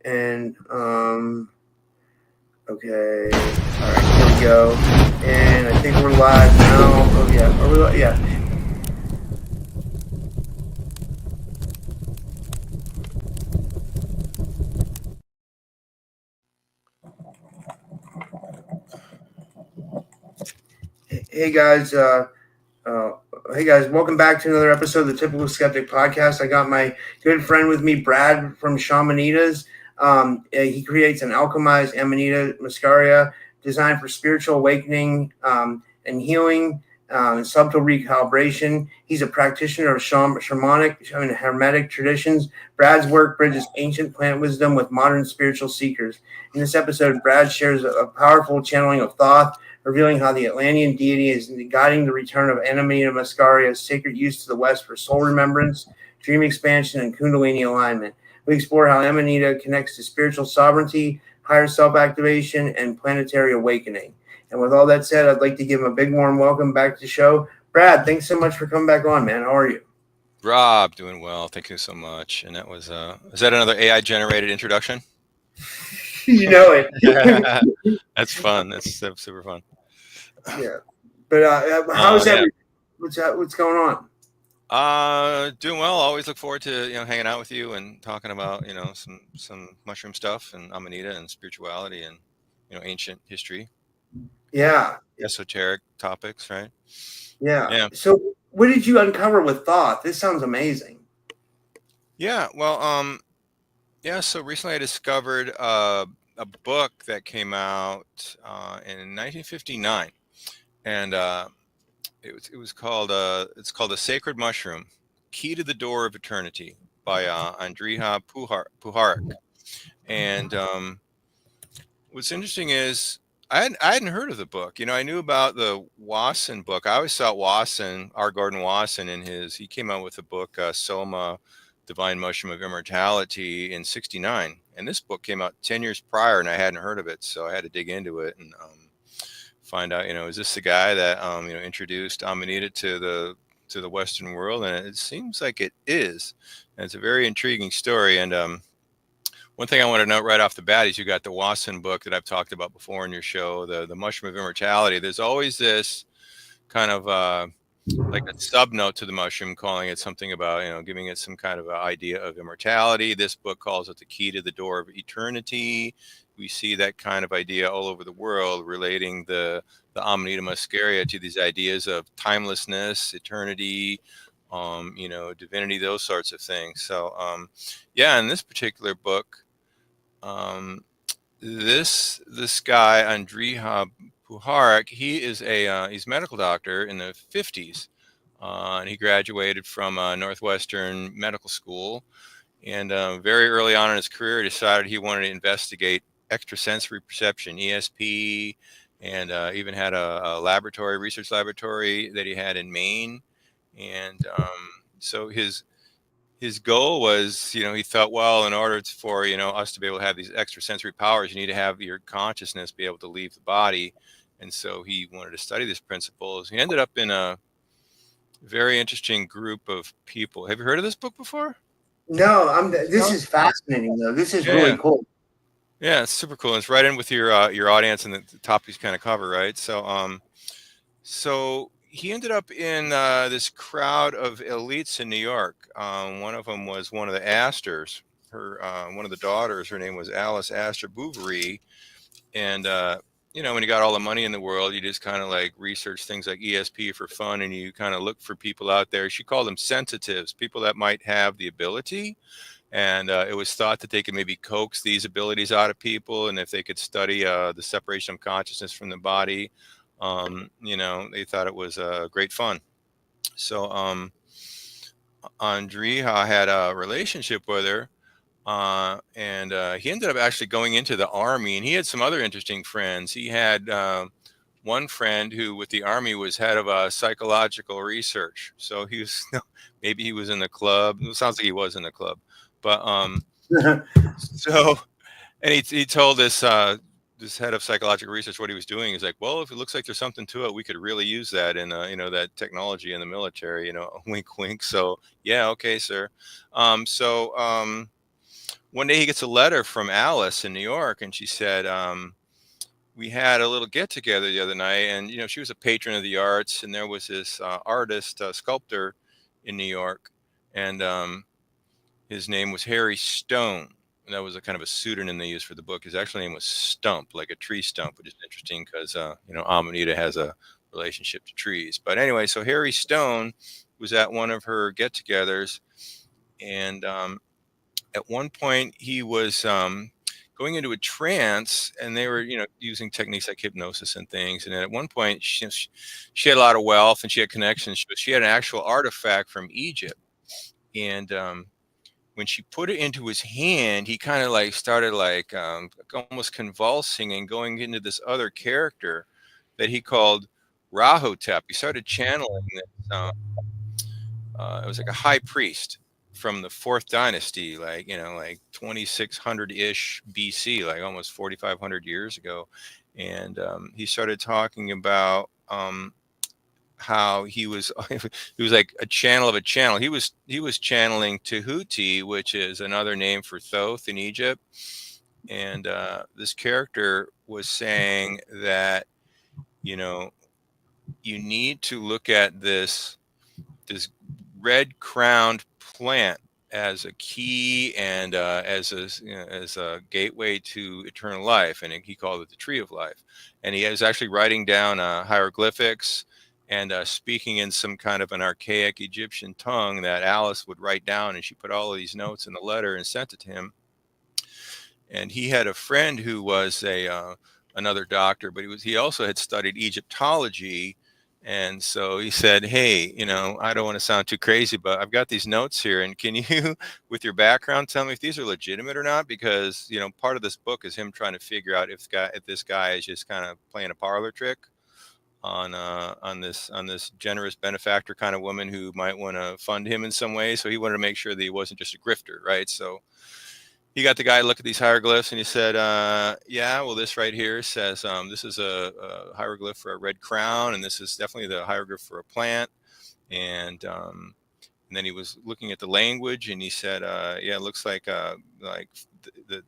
And okay, all right, here we go. And I think we're live now. Oh yeah, are we live? Yeah. Hey guys, uh, hey guys, welcome back to another episode of the Typical Skeptic podcast. I got my good friend with me, Brad from Shamanitas. He creates an alchemized Amanita Muscaria designed for spiritual awakening and healing and subtle recalibration. He's a practitioner of shamanic and hermetic traditions. Brad's work bridges ancient plant wisdom with modern spiritual seekers. In this episode, Brad shares a powerful channeling of Thoth, revealing how the Atlantean deity is guiding the return of Amanita Muscaria's sacred use to the West for soul remembrance, dream expansion, and Kundalini alignment. We explore how Amanita connects to spiritual sovereignty, higher self-activation, and planetary awakening. And with all that said, I'd like to give him a big warm welcome back to the show. Brad, thanks so much for coming back on, man. How are you? Rob, doing well. Thank you so much. And that was, is that another AI generated introduction? You know it. That's fun. That's super fun. Yeah. But how's that? Yeah. What's going on? Doing well. Always look forward to, hanging out with you and talking about, some mushroom stuff and Amanita and spirituality and, ancient history. Yeah. Esoteric topics, right? Yeah. So what did you uncover with Thoth? This sounds amazing. Yeah. Well, so recently I discovered a book that came out in 1959, and it was called it's called The Sacred Mushroom: Key to the Door of Eternity by Andrija Puharich. And what's interesting is I hadn't heard of the book. I knew about the Wasson book. I always thought Wasson, R. Gordon Wasson, he came out with a book, Soma, Divine Mushroom of Immortality, in '69. And this book came out 10 years prior, and I hadn't heard of it. So I had to dig into it and find out, is this the guy that, introduced Amanita to the Western world? And it seems like it is. And it's a very intriguing story. And one thing I want to note right off the bat is you got the Wasson book that I've talked about before in your show, the Mushroom of Immortality. There's always this kind of like a sub note to the mushroom, calling it something about, giving it some kind of idea of immortality. This book calls it the key to the door of eternity. We see that kind of idea all over the world, relating the Amanita Muscaria to these ideas of timelessness, eternity, divinity, those sorts of things. So, in this particular book, this guy Andrija Puharich, he is he's a medical doctor in the 50s, and he graduated from Northwestern Medical School, and very early on in his career decided he wanted to investigate extrasensory perception, ESP, and even had a research laboratory that he had in Maine. And so his goal was, he thought, well, in order for, us to be able to have these extrasensory powers, you need to have your consciousness be able to leave the body. And so he wanted to study these principles. He ended up in a very interesting group of people. Have you heard of this book before? No, this is fascinating though. This is really cool. Yeah, it's super cool. It's right in with your audience and the topics kind of cover, right? So so he ended up in this crowd of elites in New York. One of them was one of the Astors. One of the daughters, her name was Alice Astor Bouverie. And when you got all the money in the world, you just kind of like research things like ESP for fun, and you kind of look for people out there. She called them sensitives, people that might have the ability. And it was thought that they could maybe coax these abilities out of people, and if they could study the separation of consciousness from the body, they thought it was great fun. So Andrija had a relationship with her, and he ended up actually going into the army, and he had some other interesting friends. He had one friend who with the army was head of psychological research. So he was, maybe he was in the club. It sounds like he was in the club. But so, and he told this head of psychological research what he was doing is like, well, if it looks like there's something to it, we could really use that in that technology in the military, wink, wink. So yeah, okay, sir. one day he gets a letter from Alice in New York, and she said, we had a little get together the other night, and she was a patron of the arts, and there was this artist, sculptor in New York, and his name was Harry Stone. And that was a kind of a pseudonym they used for the book. His actual name was Stump, like a tree stump, which is interesting because Amanita has a relationship to trees. But anyway, so Harry Stone was at one of her get-togethers, and at one point he was going into a trance, and they were using techniques like hypnosis and things. And then at one point she had a lot of wealth and she had connections, but she had an actual artifact from Egypt, and when she put it into his hand, he kind of like started like almost convulsing and going into this other character that he called Rahotep. He started channeling this. It was like a high priest from the fourth dynasty, like 2600-ish BC, like almost 4,500 years ago, and he started talking about how he was like a channel of a channel. He was channeling Tahuti, which is another name for Thoth in Egypt, and this character was saying that you need to look at this red crowned plant as a key and as a gateway to eternal life, and he called it the tree of life. And he was actually writing down hieroglyphics and speaking in some kind of an archaic Egyptian tongue that Alice would write down, and she put all of these notes in the letter and sent it to him. And he had a friend who was another doctor, but he also had studied Egyptology. And so he said, hey, I don't want to sound too crazy, but I've got these notes here. And can you, with your background, tell me if these are legitimate or not? Because, part of this book is him trying to figure out if this guy is just kind of playing a parlor trick on this generous benefactor kind of woman who might want to fund him in some way. So he wanted to make sure that he wasn't just a grifter, right? So he got the guy to look at these hieroglyphs, and he said, yeah, well, this right here says this is a hieroglyph for a red crown, and this is definitely the hieroglyph for a plant. And then he was looking at the language, and he said, yeah, it looks like the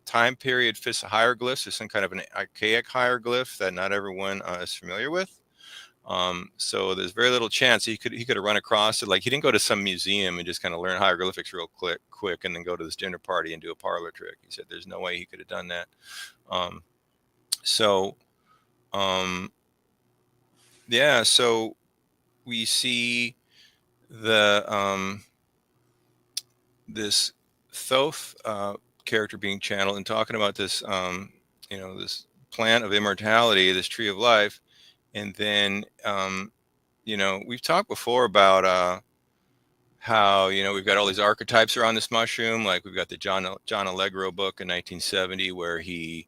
time period fits the hieroglyphs. There's some kind of an archaic hieroglyph that not everyone is familiar with. So there's very little chance he could have run across it. Like, he didn't go to some museum and just kind of learn hieroglyphics real quick and then go to this dinner party and do a parlor trick. He said there's no way he could have done that. Yeah, so we see the this Thoth character being channeled and talking about this this plant of immortality, this tree of life. And then we've talked before about how we've got all these archetypes around this mushroom. Like, we've got the John Allegro book in 1970 where he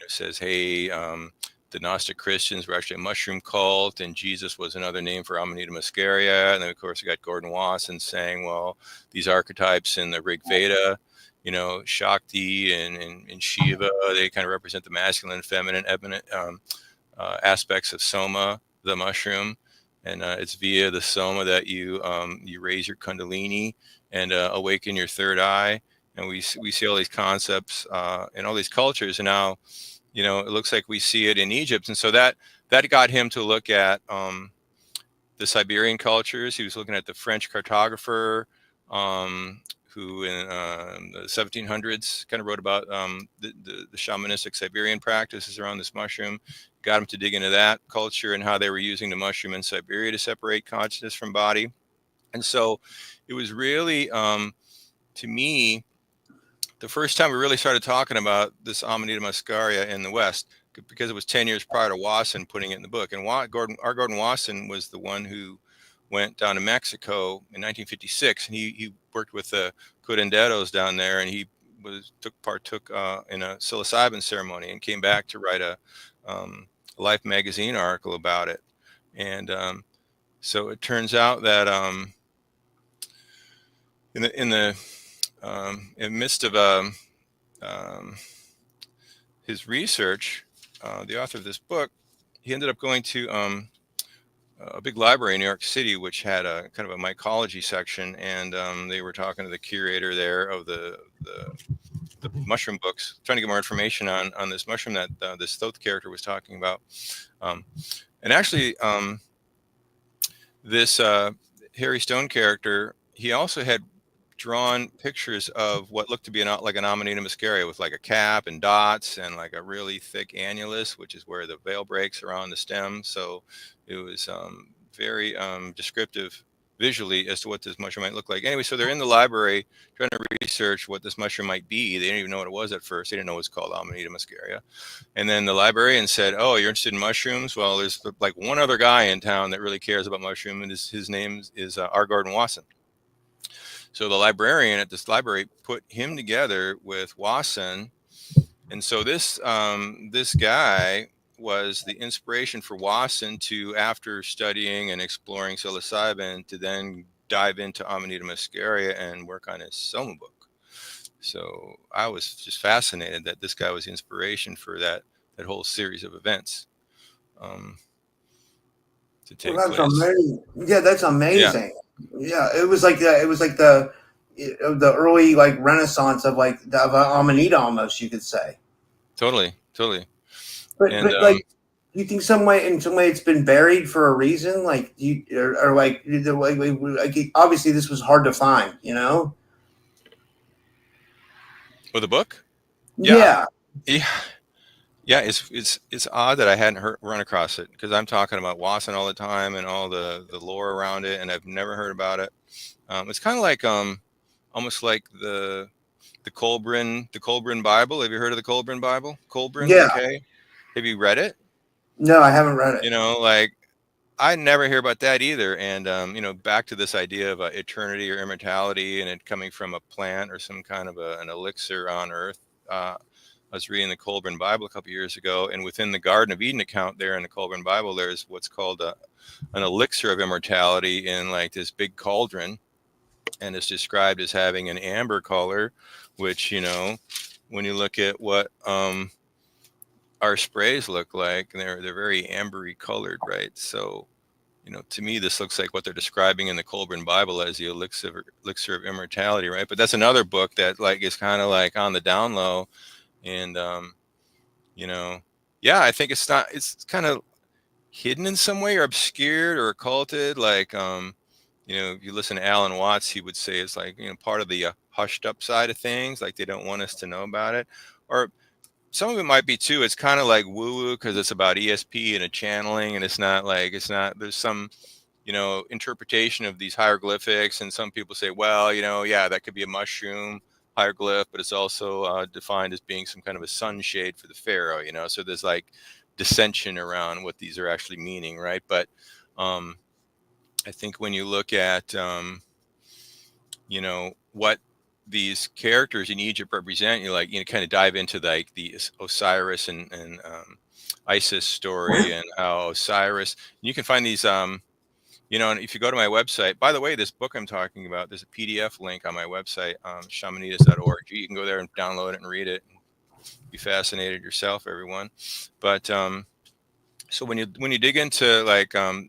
says, hey, the Gnostic Christians were actually a mushroom cult, and Jesus was another name for Amanita Muscaria. And then, of course, we got Gordon Wasson saying, well, these archetypes in the Rig Veda, Shakti and Shiva, they kind of represent the masculine and feminine aspects of Soma, the mushroom. And it's via the Soma that you raise your Kundalini and awaken your third eye. And we see all these concepts in all these cultures. And now, it looks like we see it in Egypt. And so that got him to look at the Siberian cultures. He was looking at the French cartographer who in the 1700s kind of wrote about the shamanistic Siberian practices around this mushroom. Got him to dig into that culture and how they were using the mushroom in Siberia to separate consciousness from body. And so it was really, to me, the first time we really started talking about this Amanita Muscaria in the West, because it was 10 years prior to Wasson putting it in the book. And Gordon Wasson was the one who went down to Mexico in 1956, and he worked with the curanderos down there, and he partook in a psilocybin ceremony and came back to write a Life magazine article about it. And so it turns out that in the midst of his research, the author of this book, he ended up going to a big library in New York City, which had a kind of a mycology section, and they were talking to the curator there of the the mushroom books, trying to get more information on this mushroom that this Thoth character was talking about. And actually, this Harry Stone character, he also had drawn pictures of what looked to be like an Amanita Muscaria with like a cap and dots and like a really thick annulus, which is where the veil breaks around the stem. So it was very descriptive visually as to what this mushroom might look like. Anyway, so they're in the library trying to research what this mushroom might be. They didn't even know what it was at first. They didn't know it was called Amanita Muscaria. And then the librarian said, "Oh, you're interested in mushrooms? Well, there's like one other guy in town that really cares about mushrooms, and his name is R. Gordon Wasson." So the librarian at this library put him together with Wasson, and so this guy was the inspiration for Wasson to, after studying and exploring psilocybin, to then dive into Amanita Muscaria and work on his Soma book. So I was just fascinated that this guy was the inspiration for that whole series of events to take Well, that's place. amazing. Yeah, that's amazing. Yeah, it was like the early like Renaissance of of Amanita almost, you could say. Totally. But like, you think in some way it's been buried for a reason? Like you or like obviously this was hard to find, you know? With the book? Yeah. Yeah. Yeah, it's odd that I hadn't run across it, because I'm talking about Wasson all the time and all the lore around it, and I've never heard about it. It's kind of like almost like the Colburn Bible. Have you heard of the Colburn Bible? Colburn with a Yeah. K. Have you read it? No, I haven't read it. Like I never hear about that either. And back to this idea of eternity or immortality, and it coming from a plant or some kind of an elixir on Earth. I was reading the Colburn Bible a couple years ago, and within the Garden of Eden account there in the Colburn Bible, there's what's called an elixir of immortality in like this big cauldron, and it's described as having an amber color, which, when you look at what our sprays look like, they're very ambery colored, right? So, to me, this looks like what they're describing in the Colburn Bible as the elixir of immortality, right? But that's another book that like is kind of like on the down low. And yeah, I think it's kind of hidden in some way, or obscured or occulted. Like if you listen to Alan Watts, he would say it's like part of the hushed up side of things, like they don't want us to know about it. Or some of it might be too, it's kind of like woo woo because it's about ESP and a channeling, and it's not there's some interpretation of these hieroglyphics, and some people say, well, yeah, that could be a mushroom hieroglyph, but it's also defined as being some kind of a sunshade for the pharaoh. So there's like dissension around what these are actually meaning, right? But I think when you look at what these characters in Egypt represent, you kind of dive into like the Osiris and Isis story, and how Osiris, you can find these and if you go to my website, by the way, this book I'm talking about, there's a PDF link on my website, shamanitas.org. You can go there and download it and read it, and be fascinated yourself, everyone. But so when you dig into like the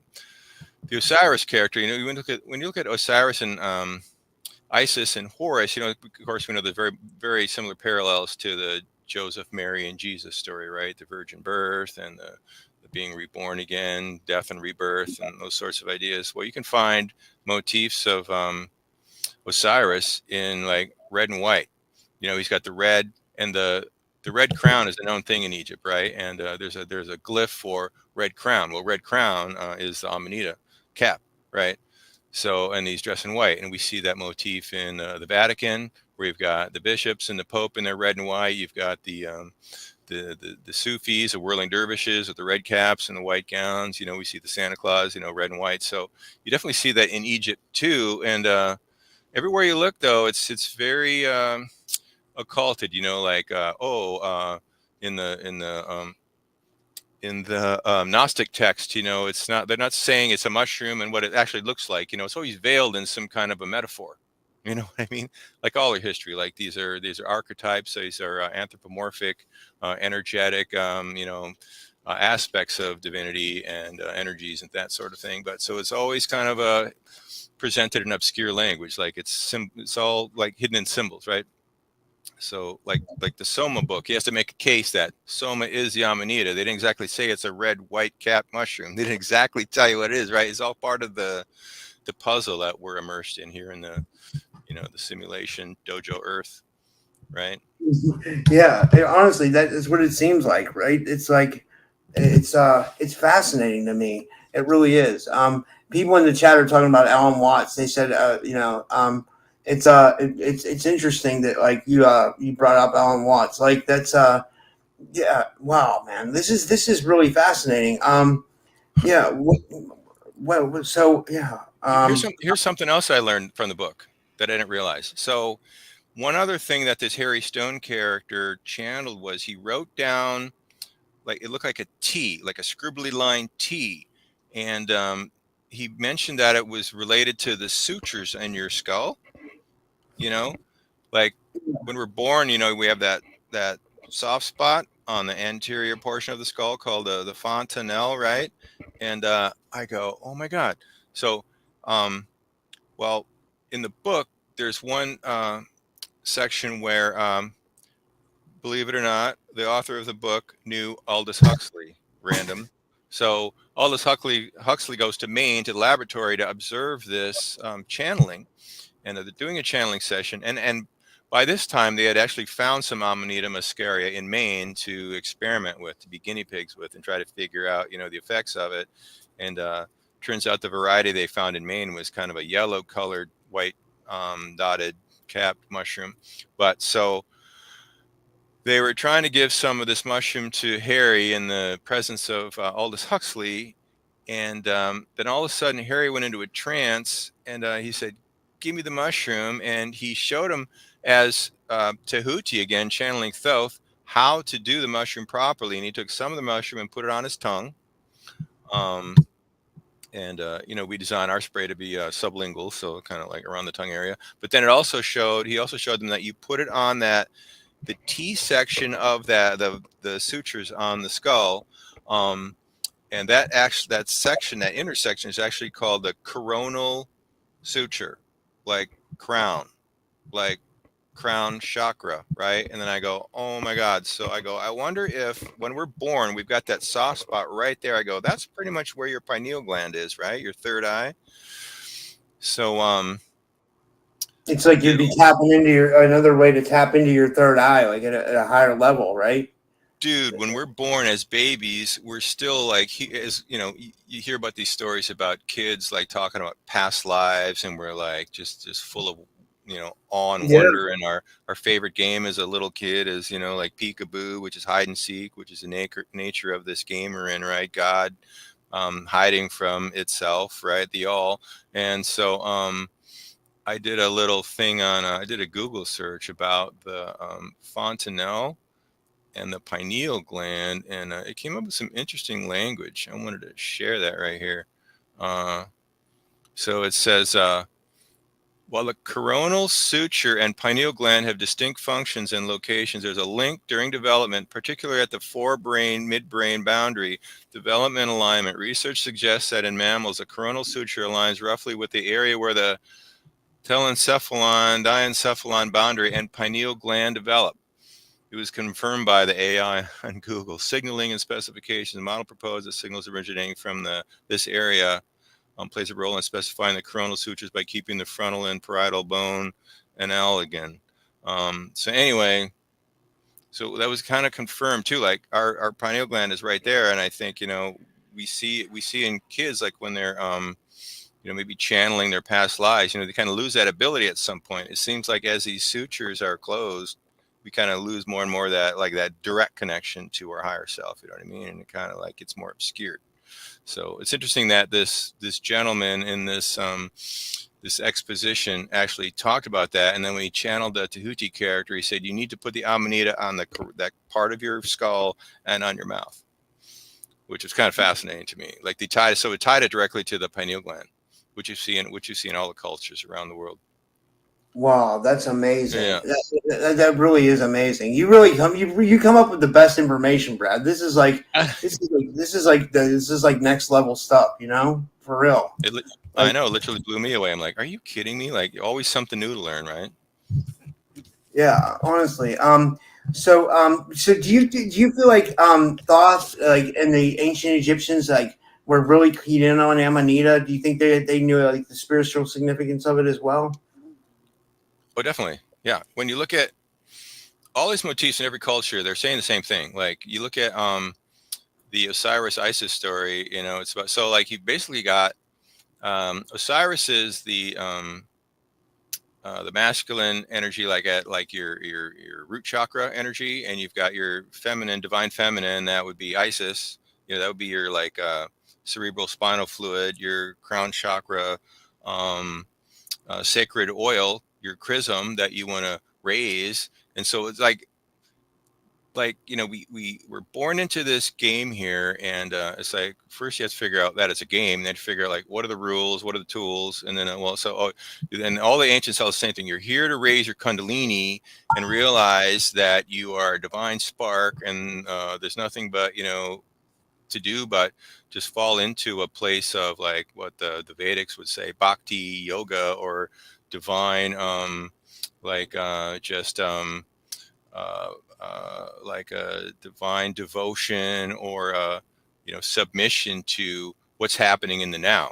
Osiris character, when you look at Osiris and Isis and Horus, of course, we know there's very, very similar parallels to the Joseph, Mary, and Jesus story, right? The virgin birth and the being reborn again, death and rebirth, and those sorts of ideas. Well, you can find motifs of Osiris in like red and white. He's got the red, and the red crown is a known thing in Egypt, right? And there's a glyph for red crown. Well, red crown is the Amanita cap, right? So, and he's dressed in white, and we see that motif in the Vatican, where you've got the bishops and the Pope in their red and white. You've got the Sufis, the whirling dervishes with the red caps and the white gowns. We see the Santa Claus, red and white. So you definitely see that in Egypt too. And everywhere you look, though, it's very occulted. In the Gnostic text, it's not, they're not saying it's a mushroom and what it actually looks like. It's always veiled in some kind of a metaphor. You know what I mean? Like all our history, like these are archetypes. These are anthropomorphic, energetic, aspects of divinity and energies and that sort of thing. But so it's always kind of presented in obscure language, like it's all like hidden in symbols, right? So like the Soma book, he has to make a case that Soma is the Amanita. They didn't exactly say it's a red, white cap mushroom. They didn't exactly tell you what it is, right? It's all part of the puzzle that we're immersed in here in the, the simulation dojo Earth, right? Yeah, honestly, that is what it seems like, right? It's like it's fascinating to me. It really is. People in the chat are talking about Alan Watts. They said, it's interesting that like you brought up Alan Watts. Like that's yeah, wow, man, this is really fascinating. Yeah, well, so yeah, Here's something else I learned from the book that I didn't realize. So one other thing that this Harry Stone character channeled was he wrote down, like, it looked like a T, like a scribbly line T, and he mentioned that it was related to the sutures in your skull. You know, like when we're born, we have that soft spot on the anterior portion of the skull called the fontanelle, right? And I go, oh my god. So, well, in the book, there's one section where, believe it or not, the author of the book knew Aldous Huxley. Random. So Aldous Huxley goes to Maine to the laboratory to observe this channeling, and they're doing a channeling session. And by this time, they had actually found some Amanita Muscaria in Maine to experiment with, to be guinea pigs with, and try to figure out, the effects of it. And turns out the variety they found in Maine was kind of a yellow-colored, white dotted capped mushroom. But so they were trying to give some of this mushroom to Harry in the presence of Aldous Huxley. And then all of a sudden, Harry went into a trance, and he said, "Give me the mushroom." And he showed him, as Tahuti, again, channeling Thoth, how to do the mushroom properly. And he took some of the mushroom and put it on his tongue. And we design our spray to be sublingual, so kind of like around the tongue area. But then he also showed them that you put it on the T section of the sutures on the skull. And that section, that intersection, is actually called the coronal suture, like crown chakra, right? And then I go, oh my God. So I go, I wonder if when we're born, we've got that soft spot right there. I go, that's pretty much where your pineal gland is, right? Your third eye. So, it's like you'd be tapping into another way to tap into your third eye, like at a higher level, right? dude, when we're born as babies, we're still like, you hear about these stories about kids like talking about past lives, and we're like just full of awe and Yeah. wonder. And our favorite game as a little kid is like peekaboo, which is hide and seek, which is the nature of this game we're in, right? God hiding from itself, right? The all. And so I did a little thing I did a Google search about the fontanelle and the pineal gland, and it came up with some interesting language. I wanted to share that right here. So it says, while the coronal suture and pineal gland have distinct functions and locations, there's a link during development, particularly at the forebrain, midbrain boundary, development alignment. Research suggests that in mammals, the coronal suture aligns roughly with the area where the telencephalon, diencephalon boundary and pineal gland develop. It was confirmed by the AI on Google. Signaling and specifications. The model proposed that signals originating from this area plays a role in specifying the coronal sutures by keeping the frontal and parietal bone analogous. So anyway, so that was kind of confirmed too. Like our pineal gland is right there, and I think we see in kids, like when they're maybe channeling their past lives, they kind of lose that ability at some point. It seems like as these sutures are closed, we kind of lose more and more that direct connection to our higher self. You know what I mean? And it kind of like gets more obscured. So it's interesting that this gentleman in this exposition actually talked about that. And then when he channeled the Tahuti character, he said, you need to put the Amanita on that part of your skull and on your mouth, which was kind of fascinating to me. Like it tied it directly to the pineal gland, which you see in all the cultures around the world. Wow, that's amazing. Yeah. That really is amazing. You really you come up with the best information, Brad. This is like next level stuff, for real. I know, it literally blew me away. I'm like, are you kidding me? Like always something new to learn, right? Yeah, honestly. So do you feel like Thoth, like, and the ancient Egyptians, like, were really keyed in on Amanita? Do you think they knew, like, the spiritual significance of it as well? Oh, definitely. Yeah. When you look at all these motifs in every culture, they're saying the same thing. Like you look at the Osiris Isis story, it's about, so like you basically got Osiris is the masculine energy, like at like your root chakra energy, and you've got your feminine, divine feminine, that would be Isis. That would be your like cerebral spinal fluid, your crown chakra, um, sacred oil, your chrism that you want to raise. And so it's like we were born into this game here, and it's like first you have to figure out that it's a game, then you figure out like what are the rules, what are the tools, and then and all the ancients tell the same thing. You're here to raise your Kundalini and realize that you are a divine spark, and there's nothing but to do but just fall into a place of like what the Vedics would say, bhakti yoga, or divine like just uh, like a divine devotion, or submission to what's happening in the now,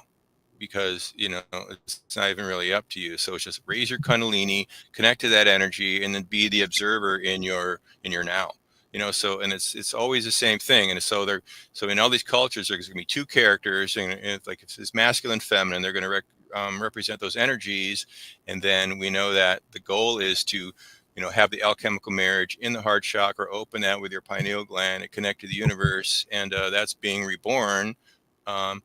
because it's not even really up to you. So it's just raise your Kundalini, connect to that energy, and then be the observer in your now. So, and it's always the same thing. And so in all these cultures there's going to be two characters, and like if it's masculine, feminine, they're going to represent those energies. And then we know that the goal is to have the alchemical marriage in the heart chakra, open that with your pineal gland and connect to the universe, and that's being reborn. And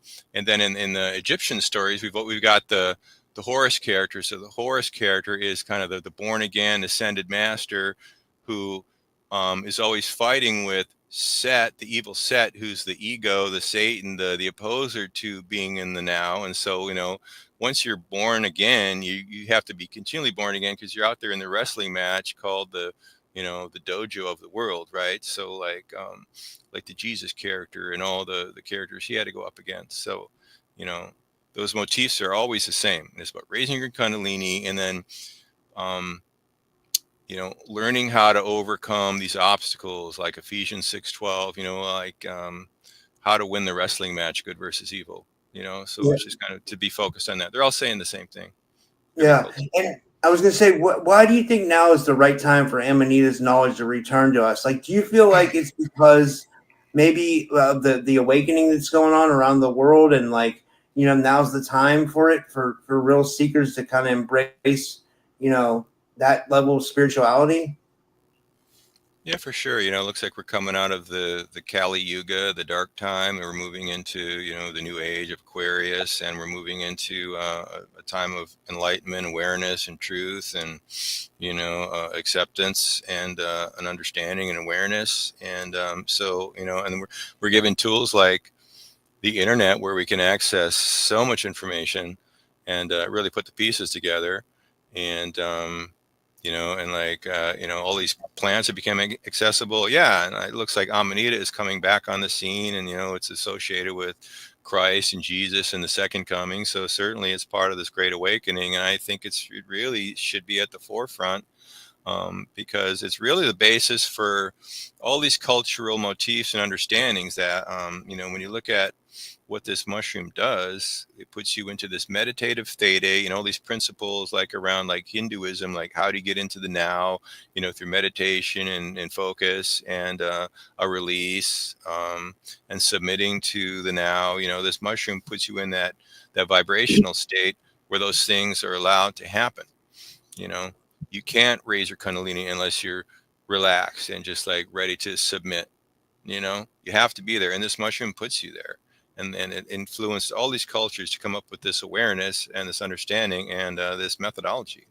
then in the Egyptian stories, we've got the Horus character. So the Horus character is kind of the born again ascended master, who is always fighting with Set, the evil Set, who's the ego, the Satan, the opposer to being in the now. And so once you're born again, you have to be continually born again, because you're out there in the wrestling match called the dojo of the world, right? So like the Jesus character and all the characters he had to go up against. So you know those motifs are always the same. It's about raising your Kundalini, and then um, learning how to overcome these obstacles, like Ephesians 6:12. Like how to win the wrestling match, good versus evil. So Yeah, it's just kind of to be focused on that. They're all saying the same thing, every yeah. culture. And I was going to say, why do you think now is the right time for Amanita's knowledge to return to us? Like, do you feel like it's because maybe the awakening that's going on around the world, and, like, now's the time for it, for real seekers to kind of embrace, you know, that level of spirituality? Yeah, for sure. It looks like we're coming out of the Kali Yuga, the dark time, and we're moving into the new age of Aquarius, and we're moving into a time of enlightenment, awareness, and truth, and acceptance, and an understanding and awareness. And so and we're given tools like the internet, where we can access so much information and really put the pieces together. And and like all these plants are becoming accessible. Yeah, and it looks like Amanita is coming back on the scene, and it's associated with Christ and Jesus and the second coming. So certainly it's part of this great awakening, and I think it really should be at the forefront, because it's really the basis for all these cultural motifs and understandings that when you look at what this mushroom does, it puts you into this meditative theta, all these principles like around like Hinduism, like how to get into the now, through meditation and focus, and a release, and submitting to the now. This mushroom puts you in that vibrational state where those things are allowed to happen. you know you can't raise your Kundalini unless you're relaxed and just like ready to submit. You have to be there, and this mushroom puts you there. And it influenced all these cultures to come up with this awareness and this understanding, and this methodology.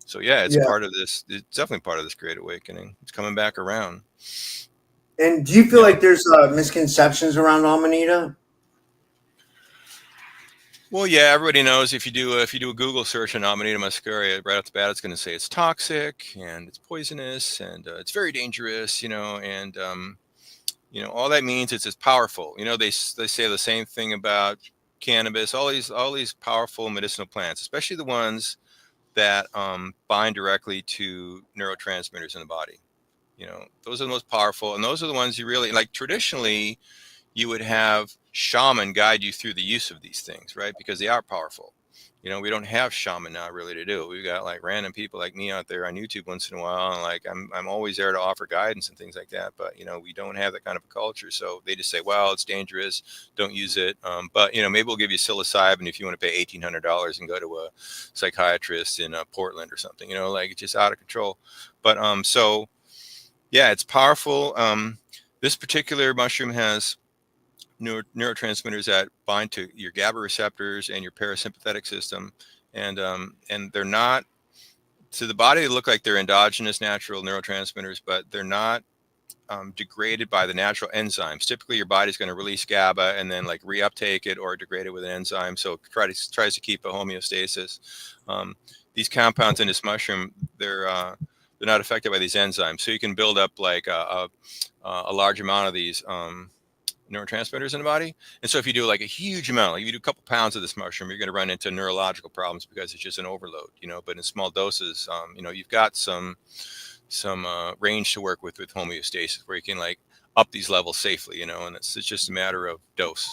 So yeah, it's Yeah. part of this. It's definitely part of this great awakening. It's coming back around. And do you feel Yeah. like there's misconceptions around Amanita? Well, yeah, everybody knows if you do a Google search on Amanita Muscaria, right off the bat, it's going to say it's toxic and it's poisonous, and it's very dangerous. And all that means it's powerful. They say the same thing about cannabis, all these powerful medicinal plants, especially the ones that bind directly to neurotransmitters in the body. Those are the most powerful, and those are the ones you really like. Traditionally, you would have shaman guide you through the use of these things, right? Because they are powerful. We don't have shaman now really to do it. We've got like random people like me out there on YouTube once in a while, and like I'm always there to offer guidance and things like that. But we don't have that kind of a culture, so they just say, well, it's dangerous, don't use it. But maybe we'll give you psilocybin if you want to pay $1,800 and go to a psychiatrist in Portland or something. Like it's just out of control. But so yeah, it's powerful. This particular mushroom has neurotransmitters that bind to your GABA receptors and your parasympathetic system, and they're not to the body. They look like they're endogenous natural neurotransmitters, but they're not degraded by the natural enzymes. Typically, your body's going to release GABA and then like reuptake it or degrade it with an enzyme. So it tries to keep a homeostasis. These compounds in this mushroom, they're not affected by these enzymes. So you can build up like a large amount of these neurotransmitters in the body. And so if you do like a huge amount, like if you do a couple pounds of this mushroom, you're going to run into neurological problems because it's just an overload, but in small doses, you've got some range to work with homeostasis where you can like up these levels safely, and it's just a matter of dose.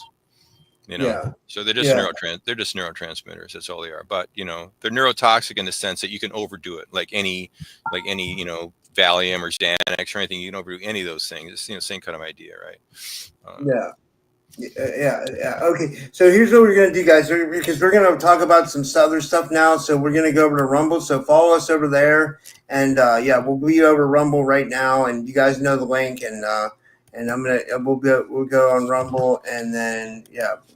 Yeah. So they're just neurotransmitters. That's all they are. But they're neurotoxic in the sense that you can overdo it, like any Valium or Xanax or anything. You can overdo any of those things. It's same kind of idea, right? Yeah. Okay. So here's what we're gonna do, guys, because we're gonna talk about some other stuff now. So we're gonna go over to Rumble. So follow us over there, and we'll be over Rumble right now, and you guys know the link, and we'll go on Rumble, and then